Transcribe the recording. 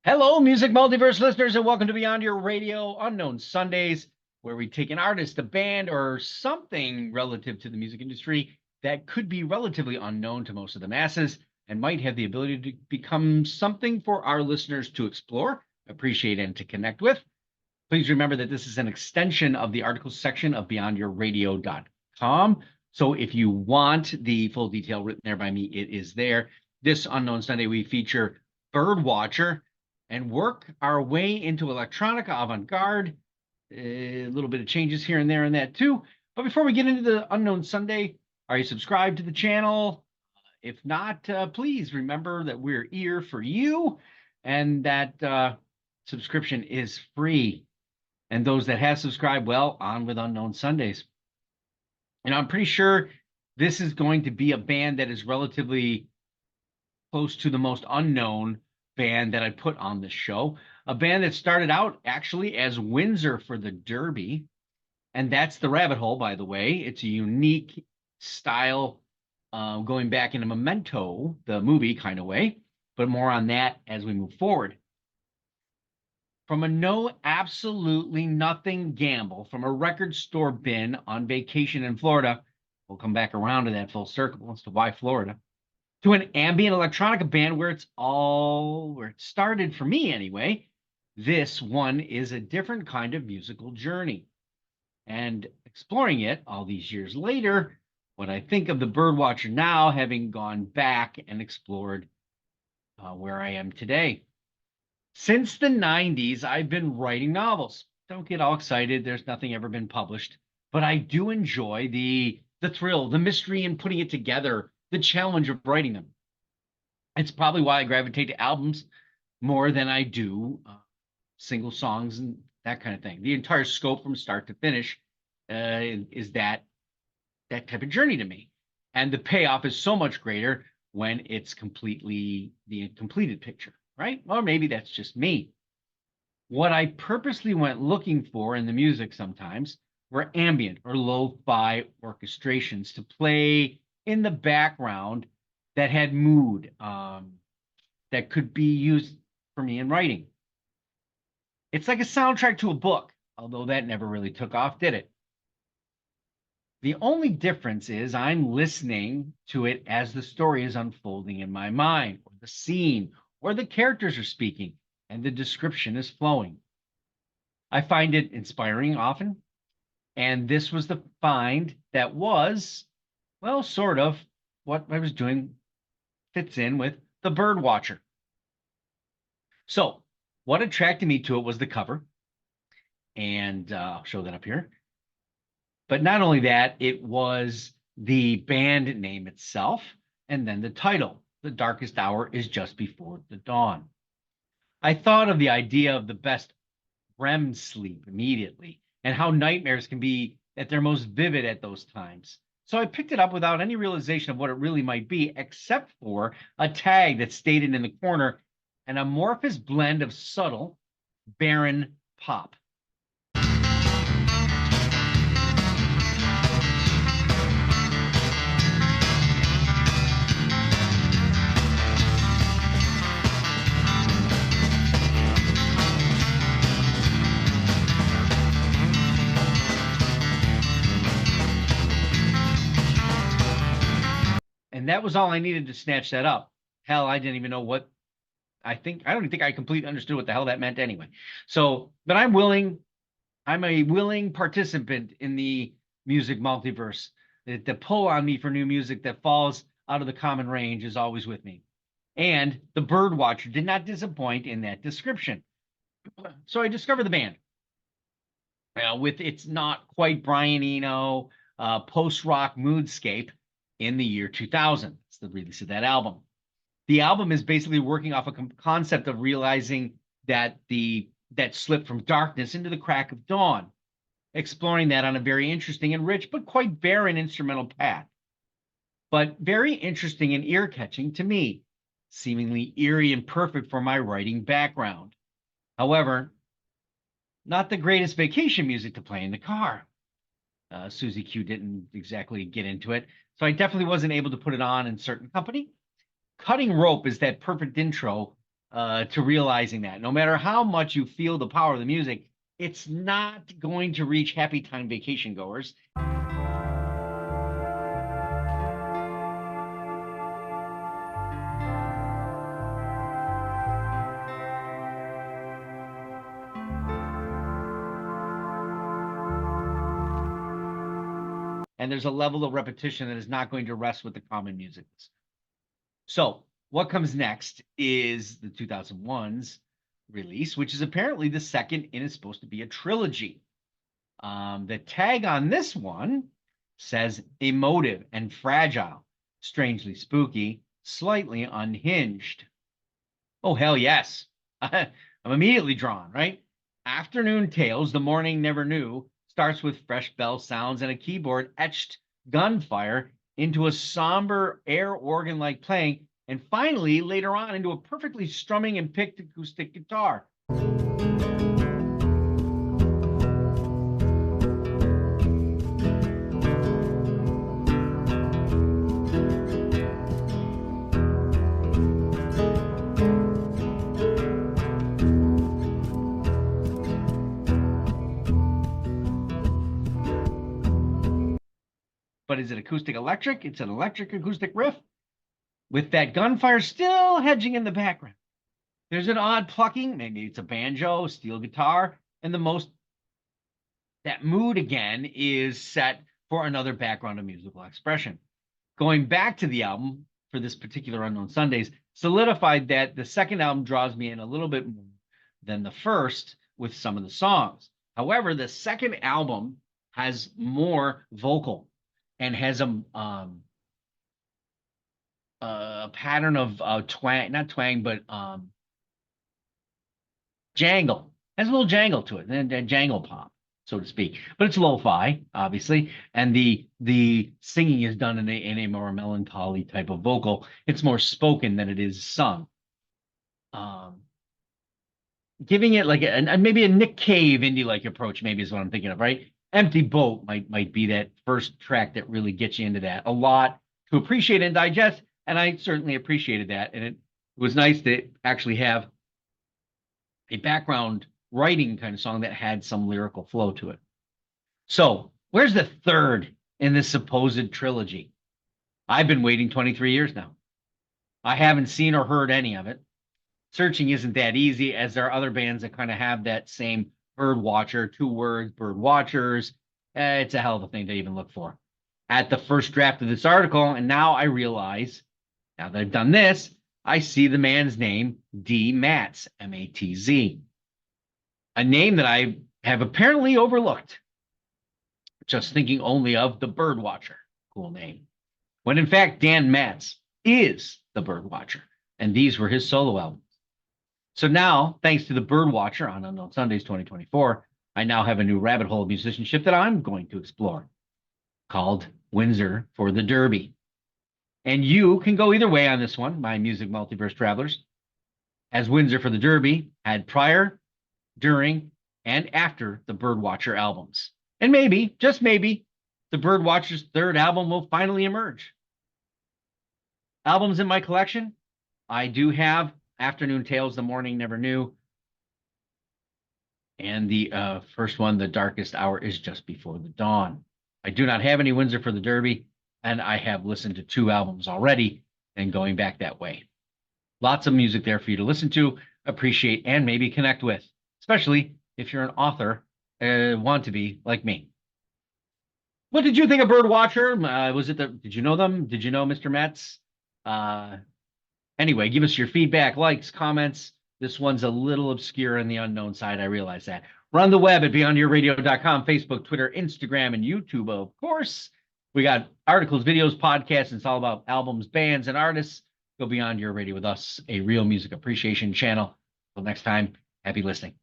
Hello, Music Multiverse listeners, and welcome to Beyond Your Radio Unknown Sundays, where we take an artist, a band, or something relative to the music industry that could be relatively unknown to most of the masses and might have the ability to become something for our listeners to explore, appreciate, and to connect with. Please remember that this is an extension of the articles section of beyondyourradio.com. So if you want the full detail written there by me, it is there. This Unknown Sunday, we feature Birdwatcher and work our way into electronica avant-garde. A little bit of changes here and there in that too. But before we get into the Unknown Sunday, are you subscribed to the channel? If not, please remember that we're here for you and that subscription is free. And those that have subscribed, well, on with Unknown Sundays. And I'm pretty sure this is going to be a band that is relatively close to the most unknown band that I put on this show. A band that started out actually as Windsor For the Derby. And that's the rabbit hole, by the way. It's a unique style going back in a Memento, the movie kind of way. But more on that as we move forward. From a no, absolutely nothing gamble from a record store bin on vacation in Florida, we'll come back around to that full circle as to why Florida, to an ambient electronica band where it started for me anyway. This one is a different kind of musical journey. And exploring it all these years later, what I think of the Birdwatcher now, having gone back and explored where I am today. Since the 90s, I've been writing novels. Don't get all excited. There's nothing ever been published. But I do enjoy the thrill, the mystery in putting it together, the challenge of writing them. It's probably why I gravitate to albums more than I do single songs and that kind of thing. The entire scope from start to finish is that type of journey to me. And the payoff is so much greater when it's completely the completed picture. Right? Or maybe that's just me. What I purposely went looking for in the music sometimes were ambient or lo-fi orchestrations to play in the background that had mood, that could be used for me in writing. It's like a soundtrack to a book, although that never really took off, did it? The only difference is I'm listening to it as the story is unfolding in my mind, or the scene, or the characters are speaking, and the description is flowing. I find it inspiring often, and this was the find that was, well, sort of what I was doing fits in with the Birdwatcher. So what attracted me to it was the cover, and I'll show that up here. But not only that, it was the band name itself, and then the title. The darkest hour is just before the dawn. I thought of the idea of the best REM sleep immediately and how nightmares can be at their most vivid at those times. So I picked it up without any realization of what it really might be, except for a tag that stated in the corner, an amorphous blend of subtle, barren pop. And that was all I needed to snatch that up. Hell, I didn't even know what I don't even think I completely understood what the hell that meant anyway. So, but I'm a willing participant in the music multiverse. The pull on me for new music that falls out of the common range is always with me. And the Birdwatcher did not disappoint in that description. So I discovered the band. With its not quite Brian Eno post-rock moodscape in the year 2000. It's the release of that album. The album is basically working off a concept of realizing that that slip from darkness into the crack of dawn, exploring that on a very interesting and rich but quite barren instrumental path. But very interesting and ear-catching to me, seemingly eerie and perfect for my writing background. However, not the greatest vacation music to play in the car. Susie Q didn't exactly get into it, so I definitely wasn't able to put it on in certain company. Cutting Rope is that perfect intro to realizing that no matter how much you feel the power of the music, it's not going to reach happy time vacation goers. And there's a level of repetition that is not going to rest with the common music. So what comes next is the 2001's release, which is apparently the second and is supposed to be a trilogy. The tag on this one says emotive and fragile, strangely spooky, slightly unhinged. Oh, hell yes. I'm immediately drawn, right? Afternoon Tales, The Morning Never Knew, starts with fresh bell sounds and a keyboard etched gunfire into a somber air organ-like playing, and finally, later on, into a perfectly strumming and picked acoustic guitar. But is it acoustic electric? It's an electric acoustic riff with that gunfire still hedging in the background. There's an odd plucking, maybe it's a banjo, steel guitar, and that mood again is set for another background of musical expression. Going back to the album for this particular Unknown Sundays solidified that the second album draws me in a little bit more than the first with some of the songs. However, the second album has more vocal and has a pattern of twang, not twang, but jangle. Has a little jangle to it, and jangle pop, so to speak. But it's lo-fi, obviously, and the singing is done in a more melancholy type of vocal. It's more spoken than it is sung. Giving it like maybe a Nick Cave indie-like approach, maybe is what I'm thinking of, right? Empty Boat might be that first track that really gets you into that. A lot to appreciate and digest, and I certainly appreciated that. And it was nice to actually have a background writing kind of song that had some lyrical flow to it. So where's the third in this supposed trilogy? I've been waiting 23 years now. I haven't seen or heard any of it. Searching isn't that easy, as there are other bands that kind of have that same Birdwatcher, 2 words, Birdwatchers. It's a hell of a thing to even look for. At the first draft of this article, and now I realize, now that I've done this, I see the man's name, D. Matz, M-A-T-Z. A name that I have apparently overlooked, just thinking only of the Birdwatcher. Cool name. When in fact, Dan Matz is the Birdwatcher, and these were his solo albums. So now, thanks to the Birdwatcher on Unknown Sundays 2024, I now have a new rabbit hole of musicianship that I'm going to explore, called Windsor for the Derby. And you can go either way on this one, my music multiverse travelers, as Windsor for the Derby had prior, during, and after the Birdwatcher albums. And maybe, just maybe, the Birdwatcher's third album will finally emerge. Albums in my collection, I do have Afternoon Tales, The Morning Never Knew, and the first one, The Darkest Hour is Just Before the Dawn. I do not have any Windsor for the Derby, and I have listened to 2 albums already and going back that way. Lots of music there for you to listen to, appreciate, and maybe connect with, especially if you're an author, want to be like me. What did you think of Birdwatcher? Did you know them? Did you know Mr. Metz? Anyway, give us your feedback, likes, comments. This one's a little obscure on the unknown side. I realize that. We're on the web at beyondyourradio.com, Facebook, Twitter, Instagram, and YouTube, of course. We got articles, videos, podcasts. It's all about albums, bands, and artists. Go Beyond Your Radio with us, a real music appreciation channel. Until next time, happy listening.